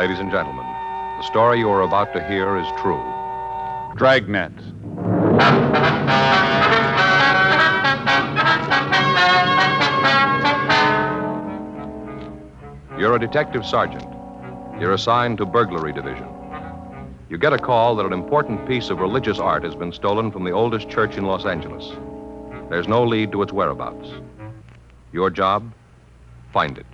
Ladies and gentlemen, the story you are about to hear is true. Dragnet. You're a detective sergeant. You're assigned to burglary division. You get a call that an important piece of religious art has been stolen from the oldest church in Los Angeles. There's no lead to its whereabouts. Your job? Find it.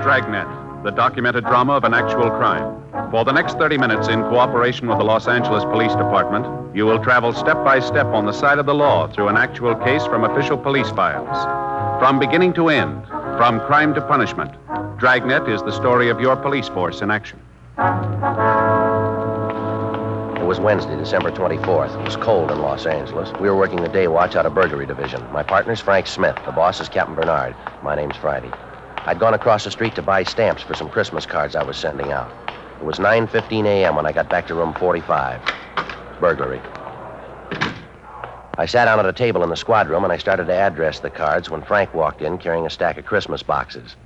Dragnet, the documented drama of an actual crime. For the next 30 minutes, in cooperation with the Los Angeles Police Department, you will travel step by step on the side of the law through an actual case from official police files. From beginning to end, from crime to punishment, Dragnet is the story of your police force in action. It was Wednesday, December 24th. It was cold in Los Angeles. We were working the day watch out of burglary division. My partner's Frank Smith. The boss is Captain Bernard. My name's Friday. I'd gone across the street to buy stamps for some Christmas cards I was sending out. It was 9:15 a.m. when I got back to room 45. Burglary. I sat down at a table in the squad room and I started to address the cards when Frank walked in carrying a stack of Christmas boxes.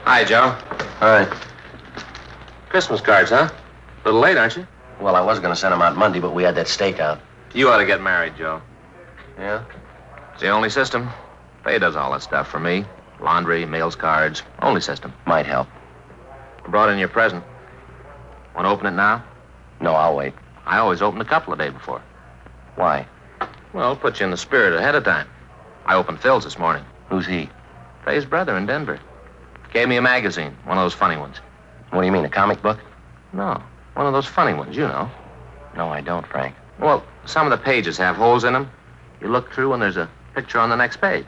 Hi, Joe. All right. Christmas cards, huh? A little late, aren't you? Well, I was going to send them out Monday, but we had that stakeout. You ought to get married, Joe. Yeah? It's the only system. Faye does all that stuff for me. Laundry, mails, cards. Only system. Might help. I brought in your present. Want to open it now? No, I'll wait. I always open a couple a day before. Why? Well, put you in the spirit ahead of time. I opened Phil's this morning. Who's he? Faye's brother in Denver. Gave me a magazine, one of those funny ones. What do you mean, a comic book? No, one of those funny ones, you know. No, I don't, Frank. Well, some of the pages have holes in them. You look through and there's a picture on the next page.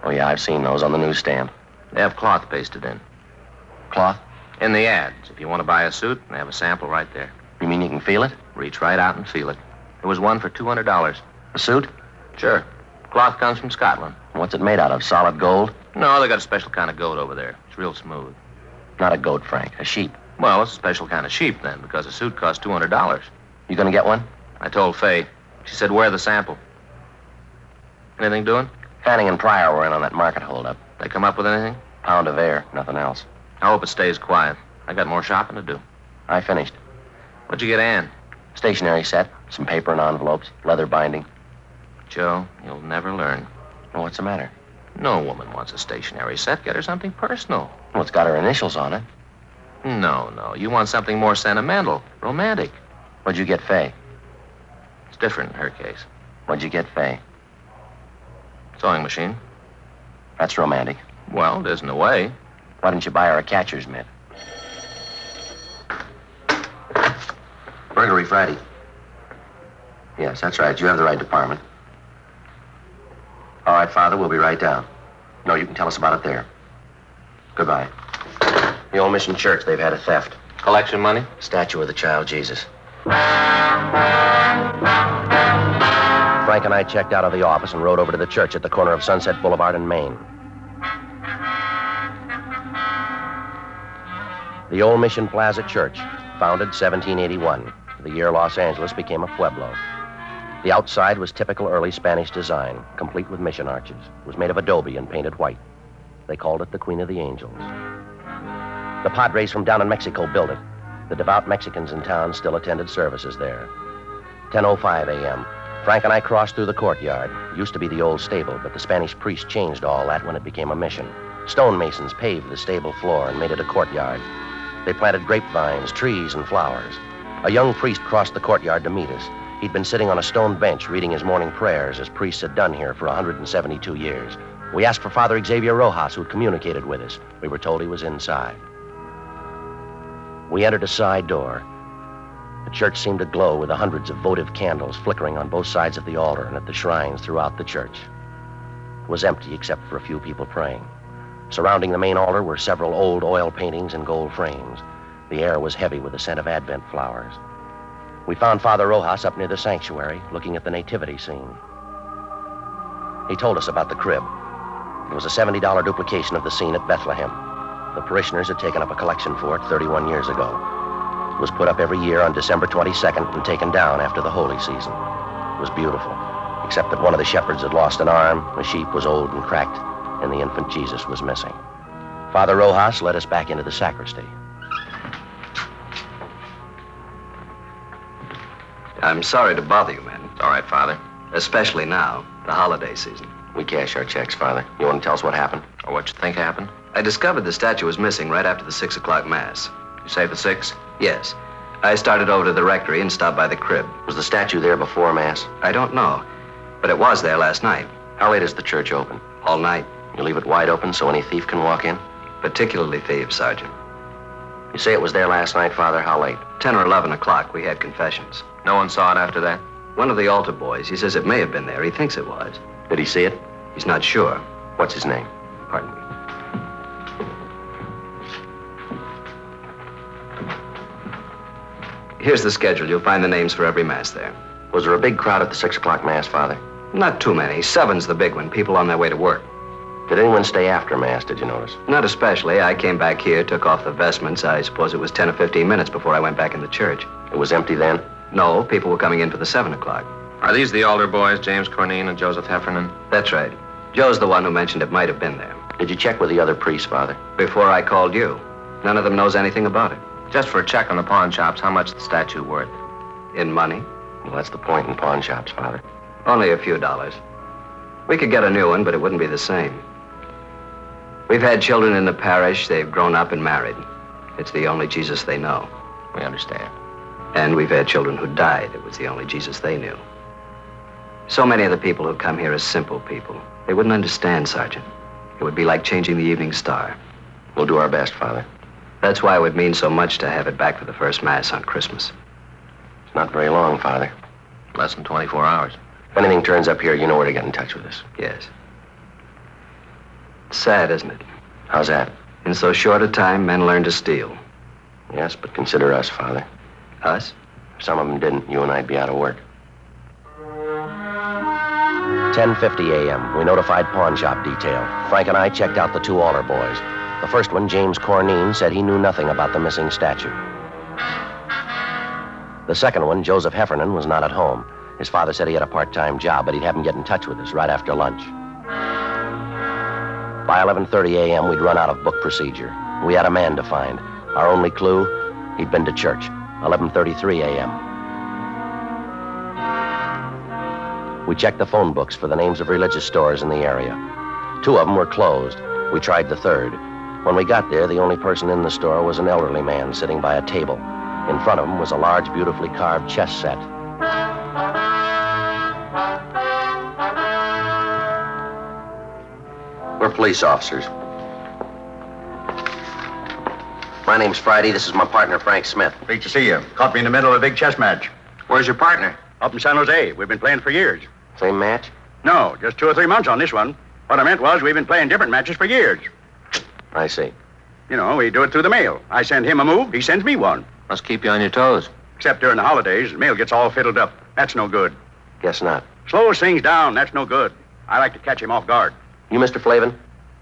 Oh, yeah, I've seen those on the newsstand. They have cloth pasted in. Cloth? In the ads. If you want to buy a suit, they have a sample right there. You mean you can feel it? Reach right out and feel it. There was one for $200. A suit? Sure. Cloth comes from Scotland. What's it made out of? Solid gold? No, they got a special kind of goat over there. It's real smooth. Not a goat, Frank. A sheep. Well, it's a special kind of sheep, then, because a suit costs $200. You gonna get one? I told Faye. She said, wear the sample. Anything doing? Fanning and Pryor were in on that market holdup. They come up with anything? Pound of air, nothing else. I hope it stays quiet. I got more shopping to do. I finished. What'd you get Ann? Stationery set, some paper and envelopes, leather binding. Joe, you'll never learn. Well, what's the matter? No woman wants a stationery set. Get her something personal. Well, it's got her initials on it. No. You want something more sentimental, romantic. What'd you get Faye? It's different in her case. What'd you get Faye? Sewing machine. That's romantic. Well, it isn't a way. Why didn't you buy her a catcher's mitt? Burglary Friday. Yes, that's right. You have the right department. All right, Father, we'll be right down. No, you can tell us about it there. Goodbye. The Old Mission Church, they've had a theft. Collection money? Statue of the child Jesus. Frank and I checked out of the office and rode over to the church at the corner of Sunset Boulevard and Main. The Old Mission Plaza Church, founded 1781, the year Los Angeles became a pueblo. The outside was typical early Spanish design, complete with mission arches. It was made of adobe and painted white. They called it the Queen of the Angels. The Padres from down in Mexico built it. The devout Mexicans in town still attended services there. 10:05 a.m. Frank and I crossed through the courtyard. It used to be the old stable, but the Spanish priest changed all that when it became a mission. Stonemasons paved the stable floor and made it a courtyard. They planted grapevines, trees, and flowers. A young priest crossed the courtyard to meet us. He'd been sitting on a stone bench reading his morning prayers, as priests had done here for 172 years. We asked for Father Xavier Rojas, who'd communicated with us. We were told he was inside. We entered a side door. The church seemed to glow with the hundreds of votive candles flickering on both sides of the altar and at the shrines throughout the church. It was empty except for a few people praying. Surrounding the main altar were several old oil paintings in gold frames. The air was heavy with the scent of Advent flowers. We found Father Rojas up near the sanctuary, looking at the nativity scene. He told us about the crib. It was a $70 duplication of the scene at Bethlehem. The parishioners had taken up a collection for it 31 years ago. It was put up every year on December 22nd and taken down after the holy season. It was beautiful, except that one of the shepherds had lost an arm, the sheep was old and cracked, and the infant Jesus was missing. Father Rojas led us back into the sacristy. I'm sorry to bother you, men. It's all right, Father. Especially now, the holiday season. We cash our checks, Father. You want to tell us what happened? Or what you think happened? I discovered the statue was missing right after the 6 o'clock Mass. You saved the 6? Yes. I started over to the rectory and stopped by the crib. Was the statue there before Mass? I don't know, but it was there last night. How late is the church open? All night. You leave it wide open so any thief can walk in? Particularly thieves, Sergeant. You say it was there last night, Father. How late? 10 or 11 o'clock, we had confessions. No one saw it after that? One of the altar boys, he says it may have been there. He thinks it was. Did he see it? He's not sure. What's his name? Pardon me. Here's the schedule. You'll find the names for every Mass there. Was there a big crowd at the 6 o'clock Mass, Father? Not too many. 7's the big one. People on their way to work. Did anyone stay after Mass, did you notice? Not especially. I came back here, took off the vestments. I suppose it was 10 or 15 minutes before I went back in the church. It was empty then? No, people were coming in for the 7 o'clock. Are these the altar boys, James Cornine and Joseph Heffernan? That's right. Joe's the one who mentioned it might have been there. Did you check with the other priests, Father? Before I called you. None of them knows anything about it. Just for a check on the pawn shops, how much is the statue worth? In money? Well, that's the point in pawn shops, Father. Only a few dollars. We could get a new one, but it wouldn't be the same. We've had children in the parish. They've grown up and married. It's the only Jesus they know. We understand. And we've had children who died. It was the only Jesus they knew. So many of the people who come here are simple people. They wouldn't understand, Sergeant. It would be like changing the evening star. We'll do our best, Father. That's why it would mean so much to have it back for the first Mass on Christmas. It's not very long, Father. Less than 24 hours. If anything turns up here, you know where to get in touch with us. Yes. It's sad, isn't it? How's that? In so short a time, men learn to steal. Yes, but consider us, Father. Us? If some of them didn't, you and I'd be out of work. 10:50 a.m. We notified pawn shop detail. Frank and I checked out the 2 altar boys. The first one, James Cornine, said he knew nothing about the missing statue. The second one, Joseph Heffernan, was not at home. His father said he had a part-time job, but he'd have him get in touch with us right after lunch. By 11:30 a.m., we'd run out of book procedure. We had a man to find. Our only clue, he'd been to church. 11:33 a.m. We checked the phone books for the names of religious stores in the area. 2 of them were closed. We tried the third. When we got there, the only person in the store was an elderly man sitting by a table. In front of him was a large, beautifully carved chess set. We're police officers. My name's Friday. This is my partner, Frank Smith. Pleased to see you. Caught me in the middle of a big chess match. Where's your partner? Up in San Jose. We've been playing for years. Same match? No, just 2 or 3 months on this one. What I meant was we've been playing different matches for years. I see. You know, we do it through the mail. I send him a move, he sends me one. Must keep you on your toes. Except during the holidays, the mail gets all fiddled up. That's no good. Guess not. Slows things down, that's no good. I like to catch him off guard. You, Mr. Flavin?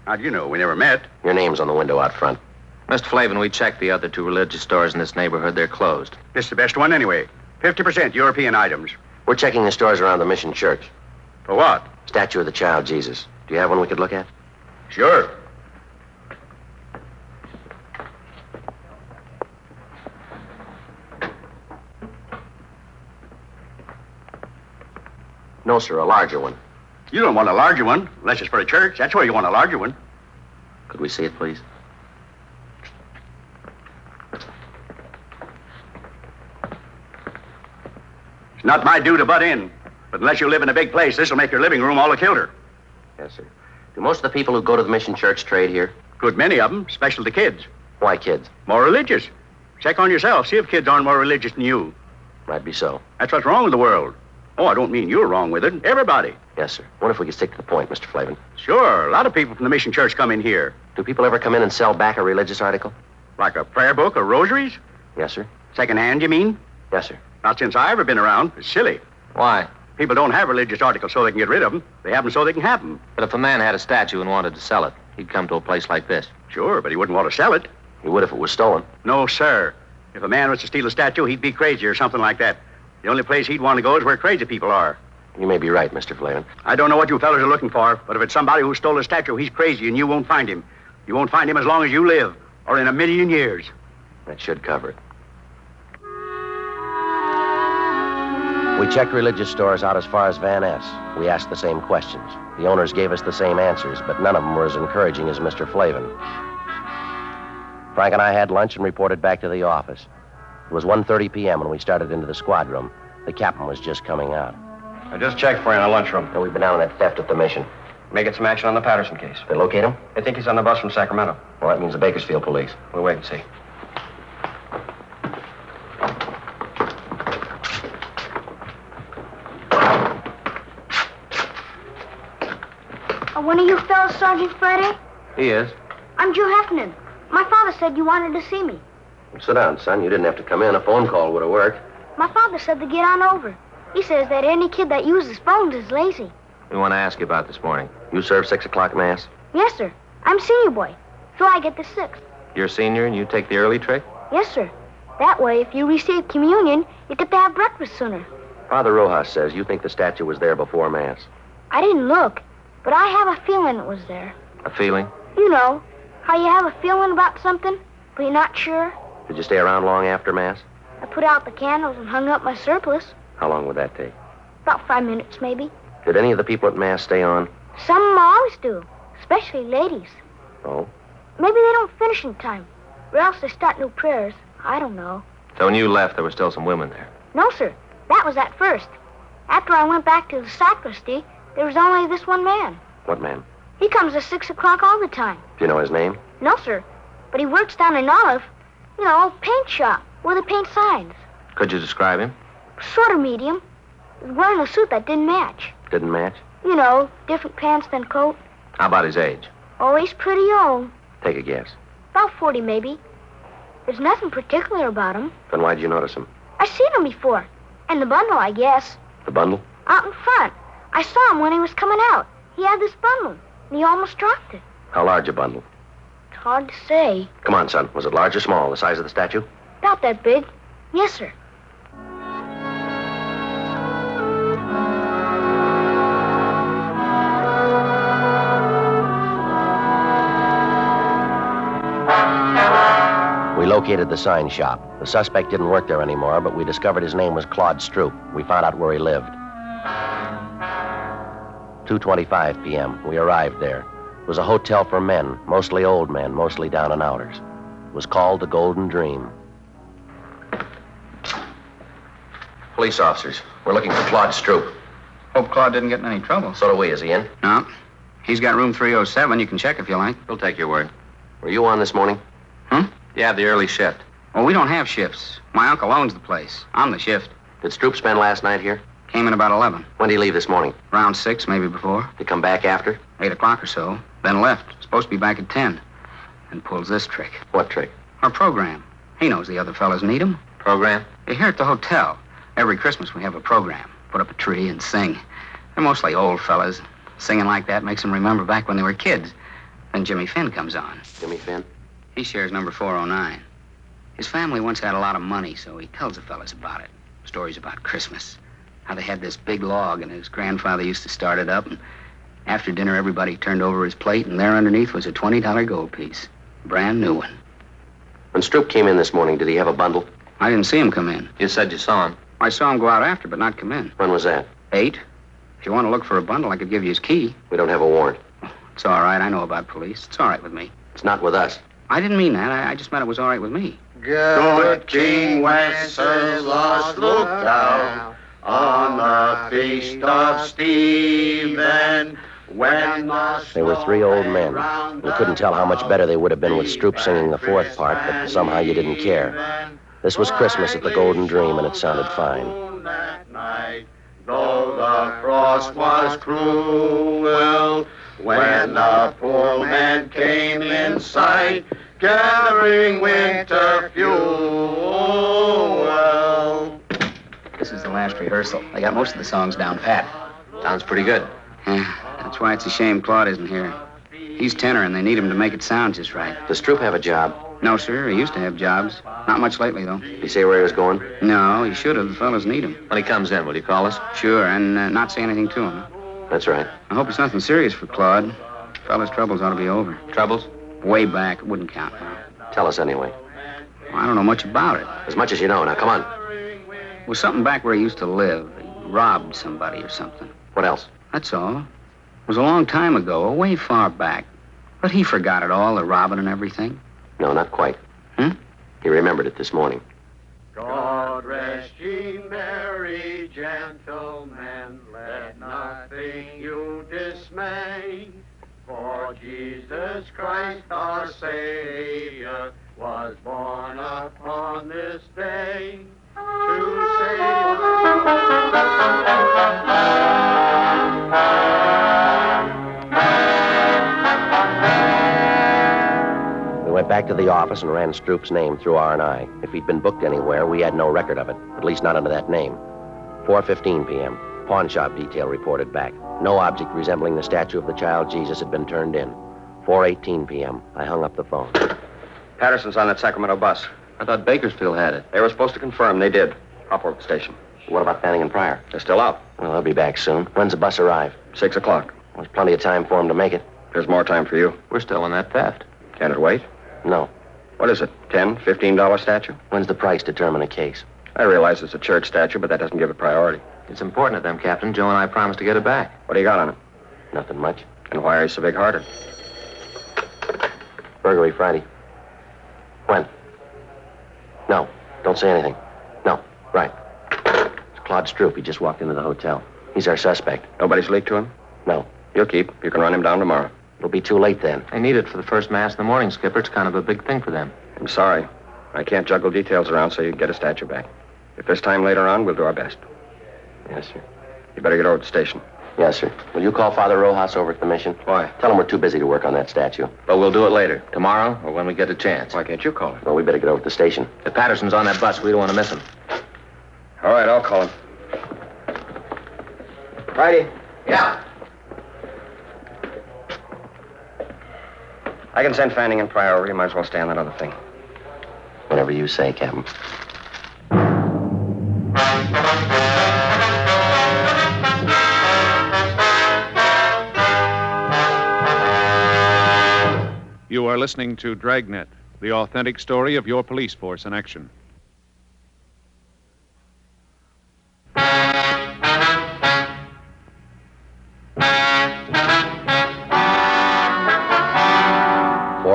How do you know? We never met. Your name's on the window out front. Mr. Flavin, we checked the other 2 religious stores in this neighborhood. They're closed. This is the best one anyway. 50% European items. We're checking the stores around the Mission Church. For what? Statue of the Child Jesus. Do you have one we could look at? Sure. No, sir, a larger one. You don't want a larger one, unless it's for a church. That's where you want a larger one. Could we see it, please? It's not my due to butt in. But unless you live in a big place, this'll make your living room all the kilter. Yes, sir. Do most of the people who go to the Mission Church trade here? Good many of them, especially the kids. Why kids? More religious. Check on yourself. See if kids aren't more religious than you. Might be so. That's what's wrong with the world. Oh, I don't mean you're wrong with it. Everybody. Yes, sir. Wonder if we could stick to the point, Mr. Flavin. Sure. A lot of people from the Mission Church come in here. Do people ever come in and sell back a religious article? Like a prayer book or rosaries? Yes, sir. Second hand, you mean? Yes, sir. Not since I've ever been around. It's silly. Why? People don't have religious articles so they can get rid of them. They have them so they can have them. But if a man had a statue and wanted to sell it, He'd come to a place like this. Sure, but he wouldn't want to sell it. He would if it was stolen. No, sir. If a man was to steal a statue, he'd be crazy or something like that. The only place he'd want to go is where crazy people are. You may be right, Mr. Flavin. I don't know what you fellas are looking for, but if it's somebody who stole a statue, he's crazy and you won't find him. You won't find him as long as you live, or in 1,000,000 years. That should cover it. We checked religious stores out as far as Van Ness. We asked the same questions. The owners gave us the same answers, but none of them were as encouraging as Mr. Flavin. Frank and I had lunch and reported back to the office. It was 1:30 p.m. when we started into the squad room. The captain was just coming out. I just checked for you in the lunchroom. And we've been down on that theft at the mission. Making some action on the Patterson case. They locate him? I think he's on the bus from Sacramento. Well, that means the Bakersfield police. We'll wait and see. Are one of you fellas Sergeant Friday? He is. I'm Joe Heffernan. My father said you wanted to see me. Well, sit down, son. You didn't have to come in. A phone call would have worked. My father said to get on over. He says that any kid that uses phones is lazy. We want to ask you about this morning. You serve 6 o'clock mass? Yes, sir. I'm senior boy, so I get the 6th. You're a senior and you take the early trick? Yes, sir. That way, if you receive communion, you get to have breakfast sooner. Father Rojas says you think the statue was there before mass. I didn't look, but I have a feeling it was there. A feeling? You know, how you have a feeling about something, but you're not sure. Did you stay around long after mass? I put out the candles and hung up my surplice. How long would that take? About 5 minutes, maybe. Did any of the people at mass stay on? Some of 'em always do, especially ladies. Oh? Maybe they don't finish in time, or else they start new prayers. I don't know. So when you left, there were still some women there. No, sir. That was at first. After I went back to the sacristy, there was only this one man. What man? He comes at 6 o'clock all the time. Do you know his name? No, sir. But he works down in Olive, paint shop, where they paint signs. Could you describe him? Sort of medium. He was wearing a suit that didn't match. Didn't match? Different pants than coat. How about his age? Oh, he's pretty old. Take a guess. About 40, maybe. There's nothing particular about him. Then why'd you notice him? I've seen him before. And the bundle, I guess. The bundle? Out in front. I saw him when he was coming out. He had this bundle, and he almost dropped it. How large a bundle? It's hard to say. Come on, son. Was it large or small? The size of the statue? About that big. Yes, sir. We located the sign shop. The suspect didn't work there anymore, but we discovered his name was Claude Stroop. We found out where he lived. 2:25 p.m. We arrived there. It was a hotel for men, mostly old men, mostly down and outers. It was called the Golden Dream. Police officers. We're looking for Claude Stroop. Hope Claude didn't get in any trouble. So do we. Is he in? No. He's got room 307. You can check if you like. We'll take your word. Were you on this morning? You have the early shift. Well, we don't have shifts. My uncle owns the place. I'm the shift. Did Stroop spend last night here? Came in about 11. When did he leave this morning? Around 6, maybe before. Did he come back after? 8 o'clock or so. Then left. Supposed to be back at 10. And pulls this trick. What trick? Our program. He knows the other fellas need him. Program? Here at the hotel. Every Christmas we have a program. Put up a tree and sing. They're mostly old fellas. Singing like that makes them remember back when they were kids. Then Jimmy Finn comes on. Jimmy Finn? He shares number 409. His family once had a lot of money, so he tells the fellas about it. Stories about Christmas. How they had this big log, and his grandfather used to start it up, and after dinner, everybody turned over his plate, and there underneath was a $20 gold piece. Brand new one. When Stroop came in this morning, did he have a bundle? I didn't see him come in. You said you saw him. I saw him go out after, but not come in. When was that? 8. If you want to look for a bundle, I could give you his key. We don't have a warrant. It's all right. I know about police. It's all right with me. It's not with us. I didn't mean that. I just meant it was all right with me. Good King Wenceslas looked out on the feast of Stephen when They were 3 old men. You couldn't tell how much better they would have been with Stroop singing the 4th part, but somehow you didn't care. This was Christmas at the Golden Dream, and it sounded fine. That night, though the frost was cruel, when the poor man came in sight, gathering winter fuel. This is the last rehearsal. They got most of the songs down pat. Sounds pretty good. Yeah, that's why it's a shame Claude isn't here. He's tenor, and they need him to make it sound just right. Does Stroop have a job? No, sir. He used to have jobs. Not much lately, though. Did he say where he was going? No, he should have. The fellas need him. When he comes in, will you call us? Sure, and not say anything to him. That's right. I hope it's nothing serious for Claude. Fella's troubles ought to be over. Troubles? Way back. It wouldn't count now. Tell us anyway. Well, I don't know much about it. As much as you know. Now, come on. It was something back where he used to live. He robbed somebody or something. What else? That's all. It was a long time ago, way far back. But he forgot it all, the robbing and everything. No, not quite. He remembered it this morning. God rest ye merry gentlemen, let nothing you dismay. For Jesus Christ our Savior was born upon this day to save We went back to the office and ran Stroop's name through R&I. If he'd been booked anywhere, we had no record of it, at least not under that name. 4:15 p.m. Pawn shop detail reported back. No object resembling the statue of the child Jesus had been turned in. 4:18 p.m. I hung up the phone. Patterson's on that Sacramento bus. I thought Bakersfield had it. They were supposed to confirm. They did. Hop over to the station. What about Fanning and Pryor? They're still out. Well, they'll be back soon. When's the bus arrive? 6 o'clock. There's plenty of time for them to make it. There's more time for you. We're still in that theft. Can't it wait? No. What is it, $10, $15 statue? When's the price determine a case? I realize it's a church statue, but that doesn't give it priority. It's important to them, Captain. Joe and I promised to get it back. What do you got on it? Nothing much. And why are you so big-hearted? Burglary Friday. When? No. Don't say anything. No. Right. It's Claude Stroop. He just walked into the hotel. He's our suspect. Nobody's leaked to him? No. You'll keep. You can run him down tomorrow. It'll be too late then. They need it for the first mass in the morning, Skipper. It's kind of a big thing for them. I'm sorry. I can't juggle details around so you can get a statue back. If there's time later on, we'll do our best. Yes, sir. You better get over to the station. Yes, sir. Will you call Father Rojas over at the mission? Why? Tell him we're too busy to work on that statue. But we'll do it later. Tomorrow or when we get a chance. Why can't you call him? Well, we better get over to the station. If Patterson's on that bus, we don't want to miss him. All right, I'll call him. Friday. Yeah. I can send Fanning and Pryor over. You might as well stay on that other thing. Whatever you say, Captain. You are listening to Dragnet, the authentic story of your police force in action.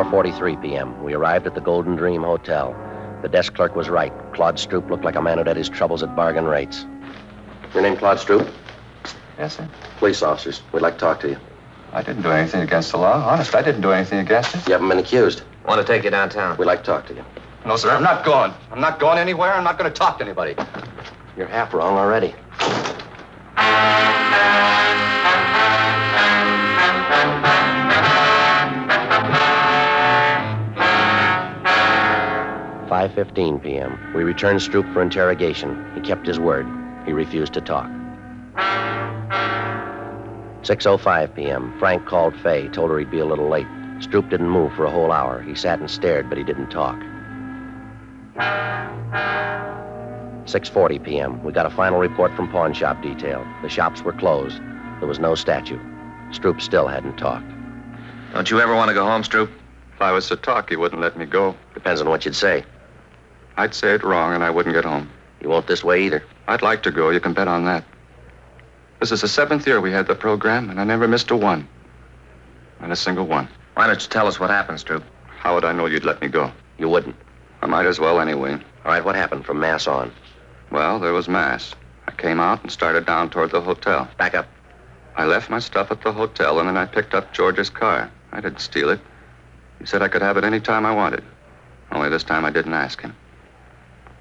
.43 p.m. We arrived at the Golden Dream Hotel. The desk clerk was right. Claude Stroop looked like a man who'd had his troubles at bargain rates. Your name Claude Stroop? Yes, sir. Police officers. We'd like to talk to you. I didn't do anything against the law. Honest, I didn't do anything against it. You haven't been accused. Want to take you downtown? We'd like to talk to you. No, sir, I'm not going. I'm not going anywhere. I'm not going to talk to anybody. You're half wrong already. .15 p.m. We returned Stroop for interrogation. He kept his word. He refused to talk. 6:05 p.m. Frank called Fay, told her he'd be a little late. Stroop didn't move for a whole hour. He sat and stared, but he didn't talk. 6:40 p.m. We got a final report from pawn shop detail. The shops were closed. There was no statue. Stroop still hadn't talked. Don't you ever want to go home, Stroop? If I was to talk, he wouldn't let me go. Depends on what you'd say. I'd say it wrong, and I wouldn't get home. You won't this way either. I'd like to go. You can bet on that. This is the 7th year we had the program, and I never missed a one. Not a single one. Why don't you tell us what happened, Stroop? How would I know you'd let me go? You wouldn't. I might as well anyway. All right, what happened from Mass on? Well, there was Mass. I came out and started down toward the hotel. Back up. I left my stuff at the hotel, and then I picked up George's car. I didn't steal it. He said I could have it any time I wanted. Only this time I didn't ask him.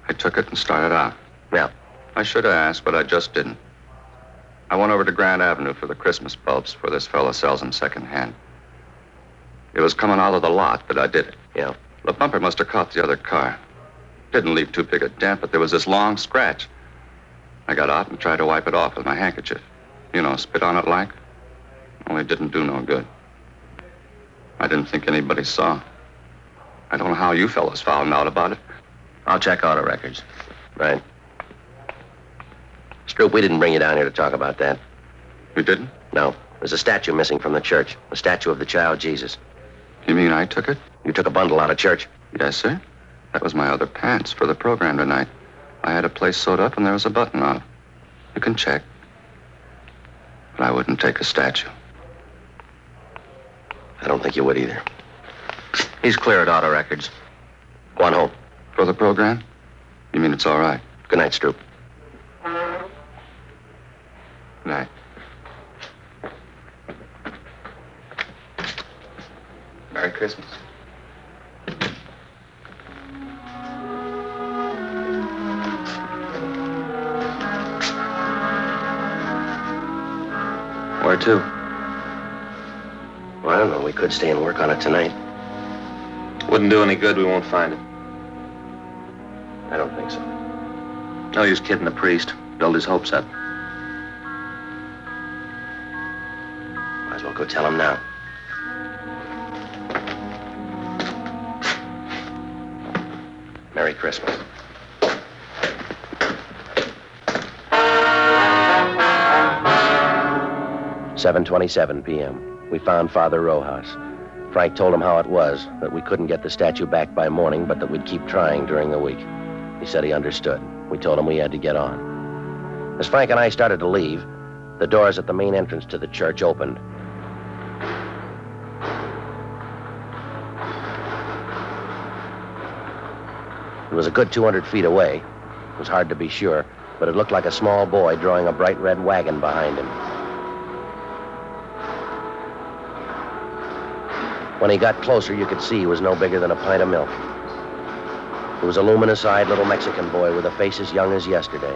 I took it and started out. Now? I should have asked, but I just didn't. I went over to Grand Avenue for the Christmas bulbs where this fella sells them secondhand. It was coming out of the lot that I did it. Yeah. The bumper must have caught the other car. Didn't leave too big a dent, but there was this long scratch. I got out and tried to wipe it off with my handkerchief. You know, spit on it like. Only it didn't do no good. I didn't think anybody saw. I don't know how you fellows found out about it. I'll check auto records. Right. Stroop, we didn't bring you down here to talk about that. You didn't? No. There's a statue missing from the church. A statue of the child Jesus. You mean I took it? You took a bundle out of church. Yes, sir. That was my other pants for the program tonight. I had a place sewed up and there was a button on it. You can check. But I wouldn't take a statue. I don't think you would either. He's cleared auto records. Go on home. For the program? You mean it's all right? Good night, Stroop. Good night. Merry Christmas. Where to? Well, I don't know. We could stay and work on it tonight. Wouldn't do any good. We won't find it. I don't think so. No use kidding the priest. Build his hopes up. Might as well go tell him now. Merry Christmas. "7:27 p.m. We found Father Rojas. Frank told him how it was, that we couldn't get the statue back by morning, but that we'd keep trying during the week. He said he understood. We told him we had to get on. As Frank and I started to leave, the doors at the main entrance to the church opened. It was a good 200 feet away. It was hard to be sure, but it looked like a small boy drawing a bright red wagon behind him. When he got closer, you could see he was no bigger than a pint of milk. He was a luminous-eyed little Mexican boy with a face as young as yesterday.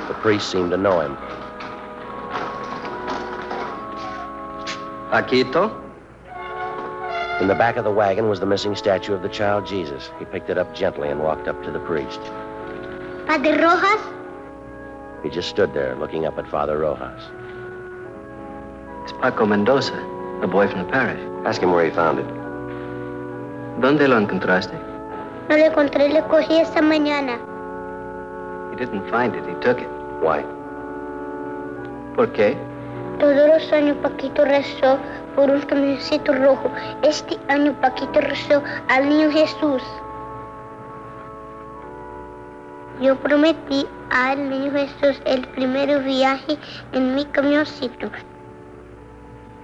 The priest seemed to know him. Paquito? In the back of the wagon was the missing statue of the child Jesus. He picked it up gently and walked up to the priest. Padre Rojas? He just stood there, looking up at Father Rojas. It's Paco Mendoza, the boy from the parish. Ask him where he found it. ¿Dónde lo encontraste? No lo encontré, le cogí esta mañana. He didn't find it, he took it. Why? ¿Por qué? Todos los años Paquito rezó por un camioncito rojo. Este año Paquito rezó al niño Jesús. Yo prometí al niño Jesús el primer viaje en mi camioncito.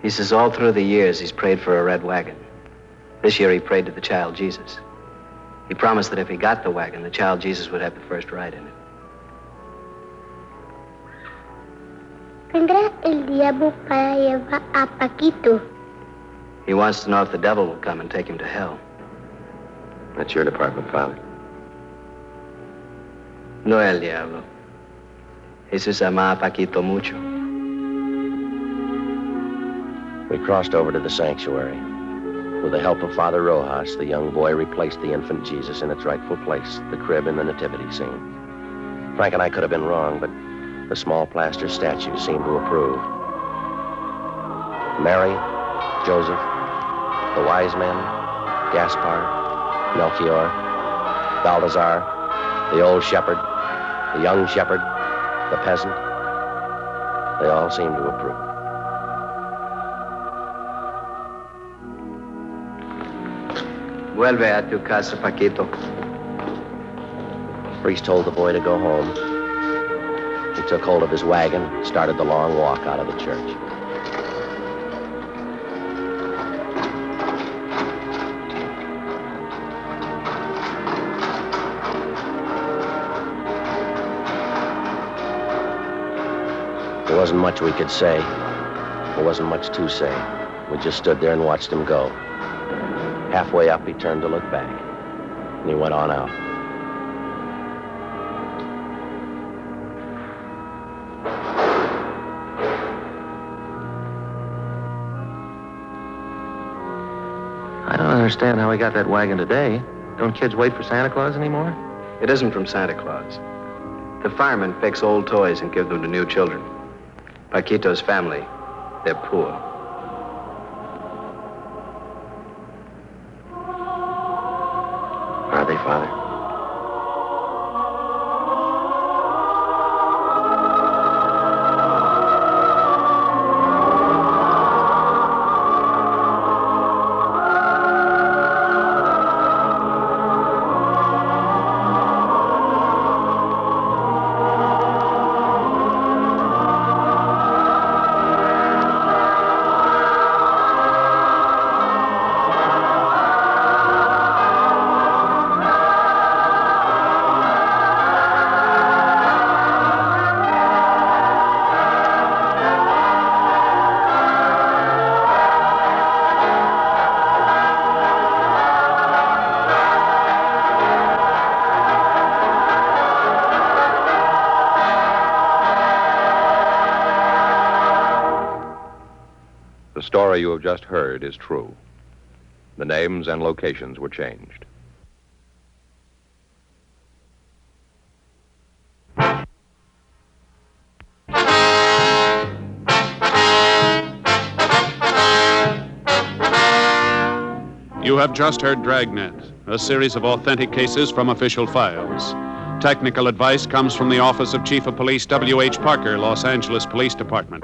He says all through the years he's prayed for a red wagon. This year he prayed to the child Jesus. He promised that if he got the wagon, the child Jesus would have the first ride in it. ¿Vendrá el diablo para llevar a Paquito? He wants to know if the devil will come and take him to hell. That's your department, Father. No el diablo. Jesús ama a Paquito mucho. We crossed over to the sanctuary. With the help of Father Rojas, the young boy replaced the infant Jesus in its rightful place, the crib in the nativity scene. Frank and I could have been wrong, but the small plaster statue seemed to approve. Mary, Joseph, the wise men, Gaspar, Melchior, Balthazar, the old shepherd, the young shepherd, the peasant, they all seemed to approve. Vuelve a tu casa, Paquito. The priest told the boy to go home. He took hold of his wagon and started the long walk out of the church. There wasn't much we could say. There wasn't much to say. We just stood there and watched him go. Halfway up, he turned to look back, and he went on out. I don't understand how we got that wagon today. Don't kids wait for Santa Claus anymore? It isn't from Santa Claus. The firemen fix old toys and give them to new children. Paquito's family They're poor. Are they, Father? The story you have just heard is true. The names and locations were changed. You have just heard Dragnet, a series of authentic cases from official files. Technical advice comes from the Office of Chief of Police W.H. Parker, Los Angeles Police Department.